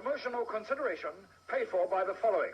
Promotional consideration paid for by the following.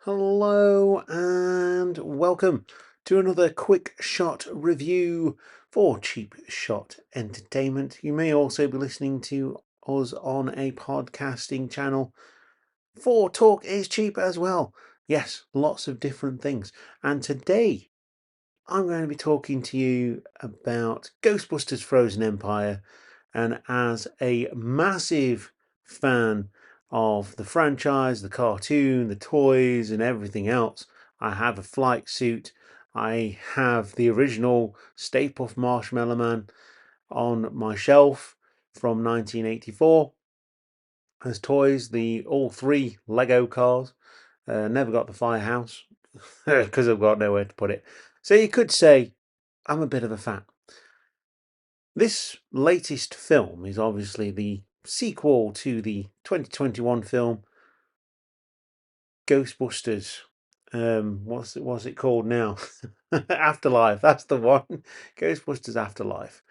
Hello and welcome to another quick shot review for Cheap Shot Entertainment. You may also be listening to us on a podcasting channel for Talk is Cheap as well. Yes, lots of different things. And today I'm going to be talking to you about Ghostbusters Frozen Empire. And as a massive fan of the franchise, the cartoon, the toys, and everything else, I have a flight suit. I have the original Stay Puft Marshmallow Man on my shelf from 1984 as toys. All three Lego cars. Never got the firehouse because I've got nowhere to put it. So you could say I'm a bit of a fan. This latest film is obviously the sequel to the 2021 film Ghostbusters. What's it called now? Afterlife. That's the one. Ghostbusters Afterlife.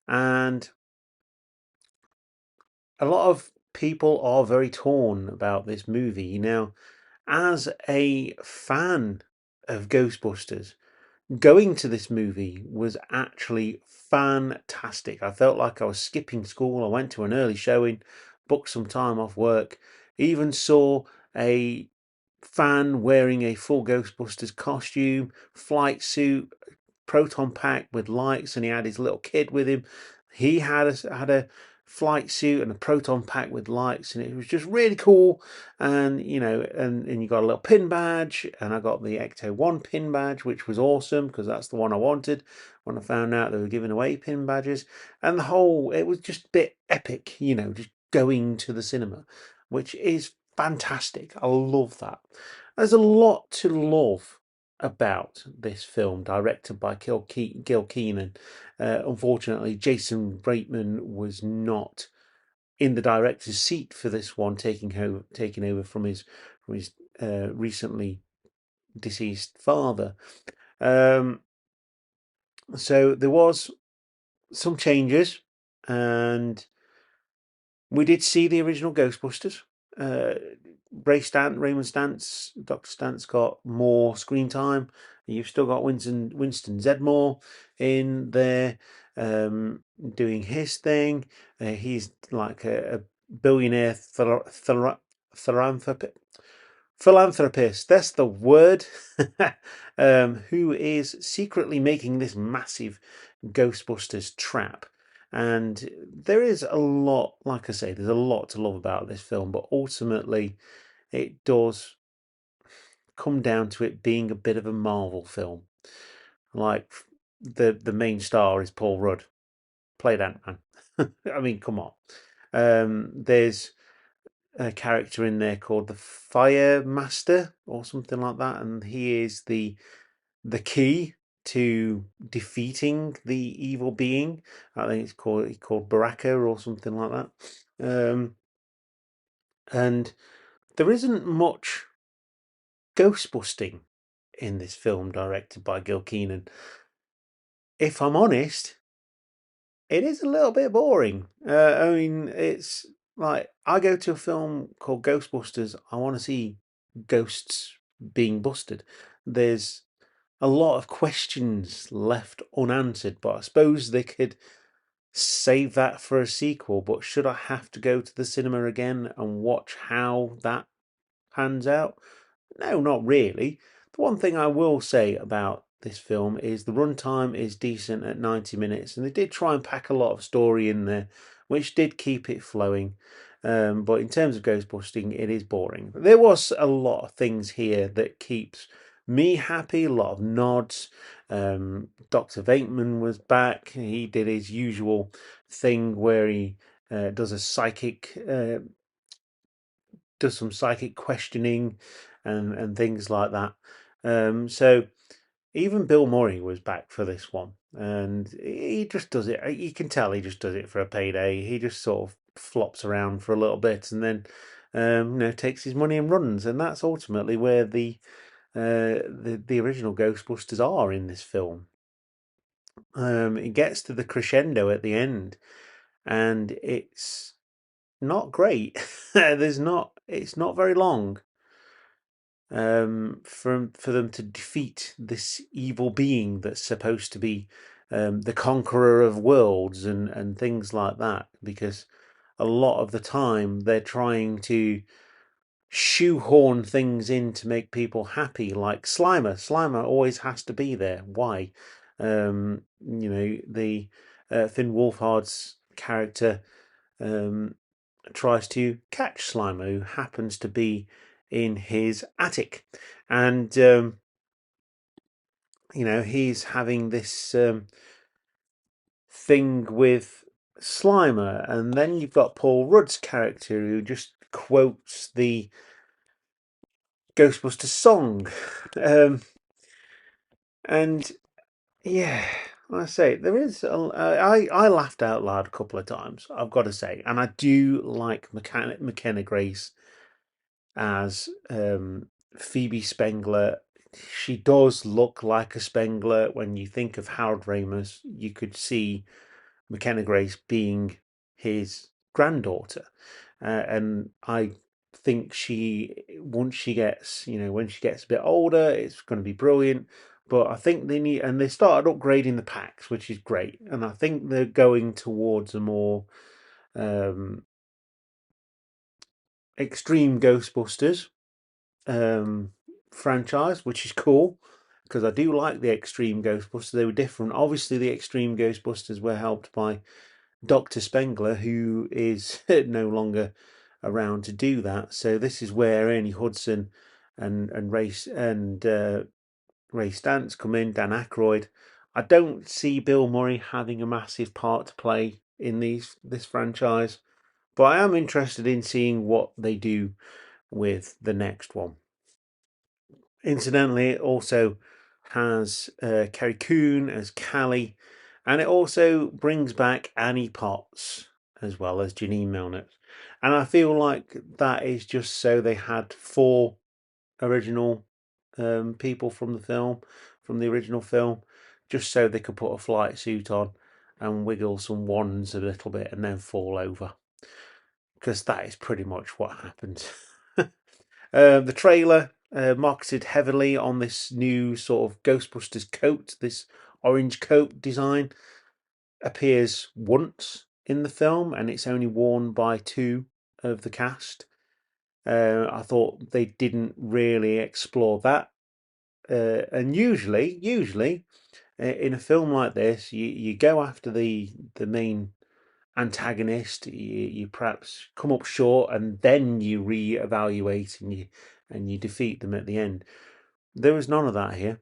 And a lot of people are very torn about this movie. Now, as a fan of Ghostbusters, going to this movie was actually fantastic. I felt like I was skipping school. I went to an early showing, booked some time off work, even saw a fan wearing a full Ghostbusters costume, flight suit, proton pack with lights, and he had his little kid with him. He had a flight suit and a proton pack with lights, and it was just really cool. And and you got a little pin badge, and I got the Ecto 1 pin badge, which was awesome because that's the one I wanted when I found out they were giving away pin badges. And it was just a bit epic, just going to the cinema, which is fantastic. I love that. There's a lot to love about this film, directed by Gil Keenan. Unfortunately, Jason Reitman was not in the director's seat for this one, taking over from his recently deceased father. So there was some changes, and we did see the original Ghostbusters. Raymond Stantz, Dr. Stantz got more screen time. You've still got Winston Zedmore in there doing his thing. He's like a billionaire philanthropist. That's the word. Who is secretly making this massive Ghostbusters trap. And there is a lot, like I say, there's a lot to love about this film, but ultimately it does come down to it being a bit of a Marvel film. Like the main star is Paul Rudd, played Ant-Man. I mean, come on. There's a character in there called the Fire Master or something like that, and he is the key to defeating the evil being. I think he's called Baraka or something like that. And there isn't much ghost busting in this film directed by Gil Keenan. If I'm honest, it is a little bit boring. I mean, it's like I go to a film called Ghostbusters, I want to see ghosts being busted. There's a lot of questions left unanswered, but I suppose they could save that for a sequel. But should I have to go to the cinema again and watch how that pans out? No, not really. The one thing I will say about this film is the runtime is decent at 90 minutes, and they did try and pack a lot of story in there, which did keep it flowing. But in terms of ghost busting, it is boring. There was a lot of things here that keeps me happy. A lot of nods. Dr. Vateman was back. He did his usual thing where he does a psychic, does some psychic questioning, and things like that. So even Bill Murray was back for this one, and he just does it. You can tell he just does it for a payday. He just sort of flops around for a little bit, and then takes his money and runs. And that's ultimately where the original Ghostbusters are in this film. It gets to the crescendo at the end, and it's not great. It's not very long for them to defeat this evil being that's supposed to be the conqueror of worlds and things like that. Because a lot of the time they're trying to shoehorn things in to make people happy, like Slimer. Slimer always has to be there. Why? The Finn Wolfhard's character tries to catch Slimer, who happens to be in his attic, and he's having this thing with Slimer, and then you've got Paul Rudd's character who just quotes the Ghostbusters song, and yeah, I say there is. I laughed out loud a couple of times. I've got to say, and I do like McKenna Grace as Phoebe Spengler. She does look like a Spengler. When you think of Harold Ramis, you could see McKenna Grace being his granddaughter, and I think once she gets, when she gets a bit older, it's going to be brilliant. But I think they started upgrading the packs, which is great, and I think they're going towards a more um, extreme Ghostbusters franchise, which is cool because I do like the Extreme Ghostbusters. They were different. Obviously, the Extreme Ghostbusters were helped by Dr. Spengler, who is no longer around to do that. So this is where Ernie Hudson and Ray Stantz come in, Dan Aykroyd. I don't see Bill Murray having a massive part to play in this franchise, but I am interested in seeing what they do with the next one. Incidentally, it also has Kerry Coon as Callie, and it also brings back Annie Potts as well as Janine Milnett. And I feel like that is just so they had four original people from the original film, just so they could put a flight suit on and wiggle some wands a little bit and then fall over. Because that is pretty much what happens. The trailer marketed heavily on this new sort of Ghostbusters coat, this orange coat design, appears once in the film and it's only worn by two of the cast. I thought they didn't really explore that. And usually, in a film like this, you go after the main antagonist, you perhaps come up short, and then you re-evaluate and you defeat them at the end. There was none of that here.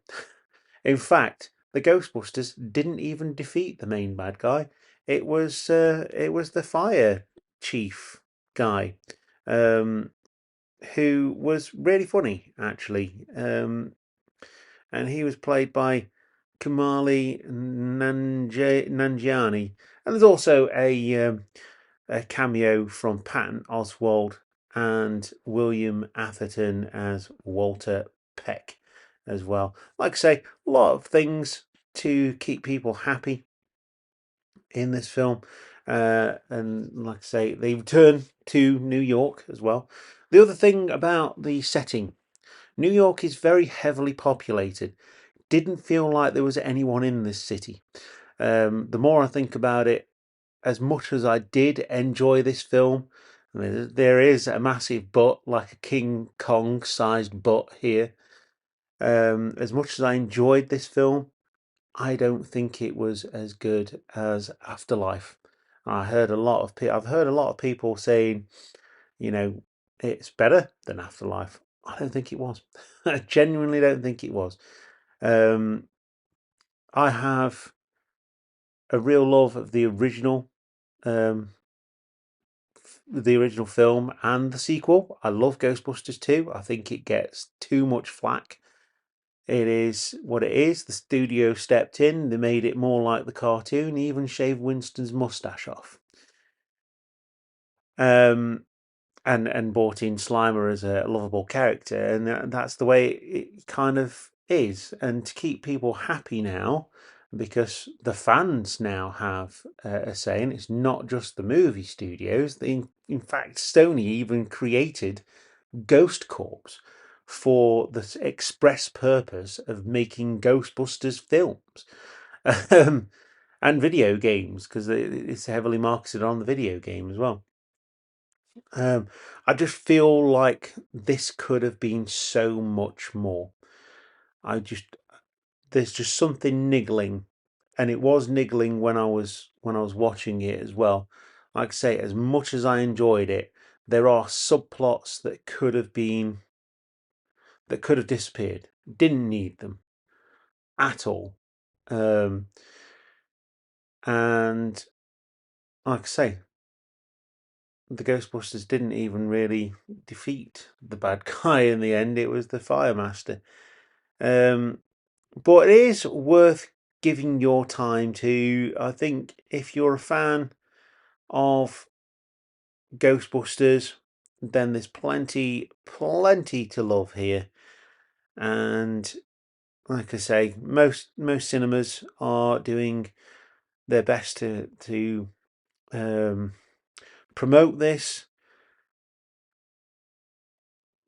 In fact, the Ghostbusters didn't even defeat the main bad guy. It was the fire chief guy, who was really funny actually, and he was played by Kamali Nanjiani, and there's also a cameo from Patton Oswalt and William Atherton as Walter Peck as well. Like I say, a lot of things to keep people happy in this film. And like I say, they return to New York as well. The other thing about the setting, New York is very heavily populated. Didn't feel like there was anyone in this city. The more I think about it, as much as I did enjoy this film, there is a massive butt, like a King Kong sized butt here. As much as I enjoyed this film, I don't think it was as good as Afterlife. I've heard a lot of people saying, it's better than Afterlife. I don't think it was. I genuinely don't think it was. Um, I have a real love of um, the original film and the sequel. I love Ghostbusters 2. I think it gets too much flack. It is what it is. The studio stepped in, they made it more like the cartoon, even shaved Winston's mustache off. Um, and brought in Slimer as a lovable character, and that's the way it kind of is. And to keep people happy now, because the fans now have a say, and it's not just the movie studios. In fact, Sony even created Ghost Corps for the express purpose of making Ghostbusters films. um, and video games, because it's heavily marketed on the video game as well. Um, I just feel like this could have been so much more. I just There's just something niggling, and it was niggling when I was watching it as well. Like I say, as much as I enjoyed it, there are subplots that could have disappeared. Didn't need them at all. Um, and like I say, the Ghostbusters didn't even really defeat the bad guy in the end. It was the Fire Master. Um, but it is worth giving your time to. I think if you're a fan of Ghostbusters, then there's plenty to love here. And like I say, most cinemas are doing their best to um, promote this,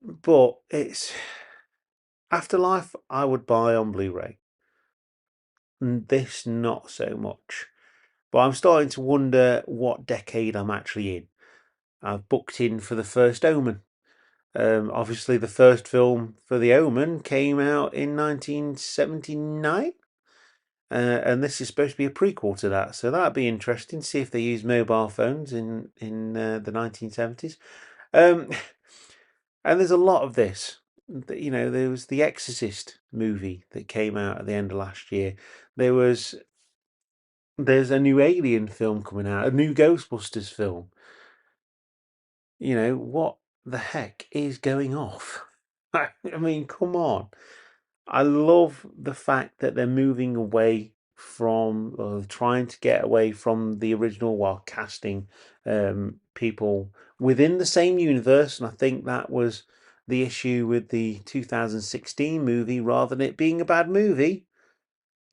but it's Afterlife. I would buy on Blu-ray, and this not so much. But I'm starting to wonder what decade I'm actually in. I've booked in for the first Omen. Obviously, the first film for The Omen came out in 1979, and this is supposed to be a prequel to that. So that'd be interesting. See if they use mobile phones in the 1970s. Um, and there's a lot of this. You know, there was the Exorcist movie that came out at the end of last year. There was there's a new Alien film coming out, a new Ghostbusters film. You know, what the heck is going off? I mean, come on. I love the fact that they're moving away from, or trying to get away from the original while casting people within the same universe. And I think that was the issue with the 2016 movie rather than it being a bad movie.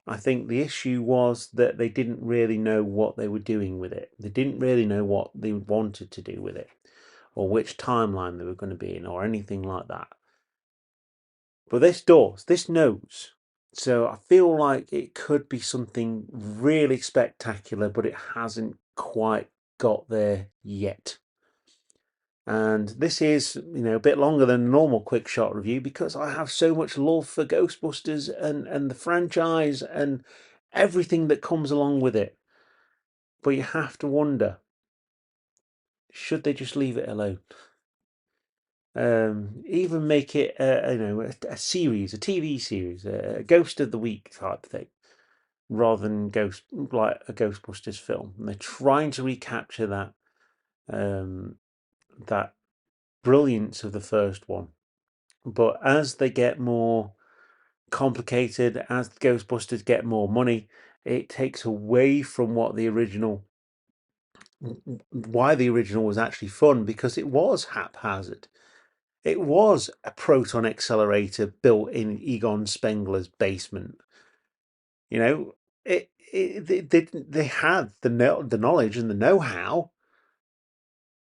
I think the issue was that they didn't really know what they were doing with it. They didn't really know what they wanted to do with it, or which timeline they were going to be in, or anything like that. But this knows. So I feel like it could be something really spectacular, but it hasn't quite got there yet. And this is, a bit longer than a normal quick shot review because I have so much love for Ghostbusters and the franchise and everything that comes along with it. But you have to wonder, should they just leave it alone? Even make it, a series, a TV series, a Ghost of the Week type thing, rather than like a Ghostbusters film. And they're trying to recapture um, that brilliance of the first one. But as they get more complicated, as the Ghostbusters get more money, it takes away from why the original was actually fun, because it was haphazard. It was a proton accelerator built in Egon Spengler's basement. You know, they had the knowledge and the know-how,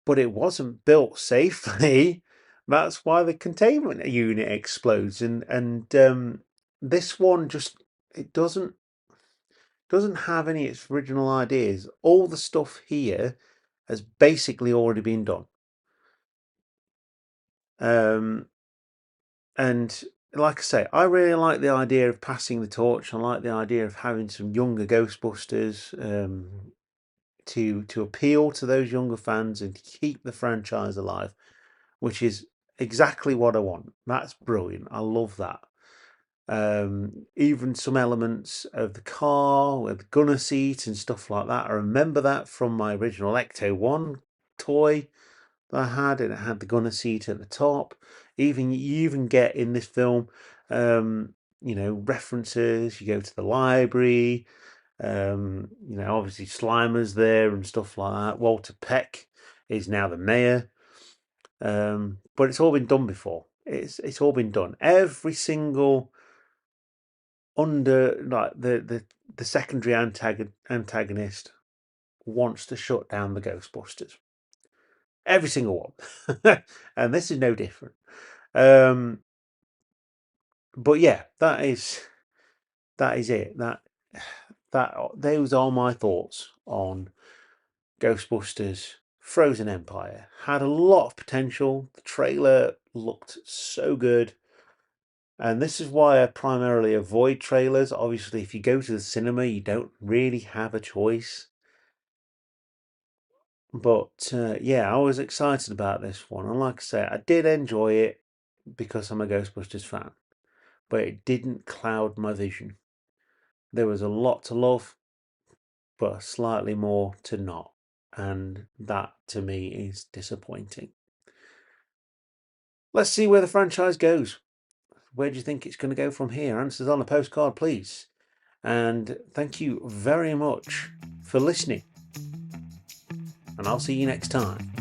but it wasn't built safely. That's why the containment unit explodes, and this one just it doesn't have any of its original ideas. All the stuff here has basically already been done. Um, and like I say, I really like the idea of passing the torch. I like the idea of having some younger Ghostbusters to appeal to those younger fans and keep the franchise alive, which is exactly what I want. That's brilliant. I love that. Even some elements of the car with gunner seat and stuff like that. I remember that from my original Ecto 1 toy that I had, and it had the gunner seat at the top. You even get in this film, references. You go to the library. Obviously Slimer's there and stuff like that. Walter Peck is now the mayor. But it's all been done before. It's all been done. Every single the secondary antagonist wants to shut down the Ghostbusters. Every single one. And this is no different. But yeah, that is it. Those are my thoughts on Ghostbusters Frozen Empire. Had a lot of potential. The trailer looked so good. And this is why I primarily avoid trailers. Obviously, if you go to the cinema, you don't really have a choice. But yeah, I was excited about this one. And like I say, I did enjoy it because I'm a Ghostbusters fan. But it didn't cloud my vision. There was a lot to love, but slightly more to not. And that, to me, is disappointing. Let's see where the franchise goes. Where do you think it's going to go from here? Answers on a postcard, please. And thank you very much for listening. And I'll see you next time.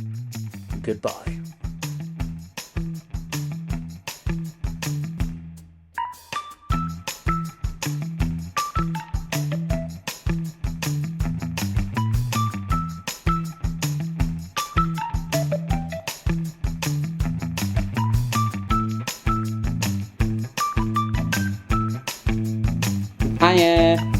Goodbye. Hiya.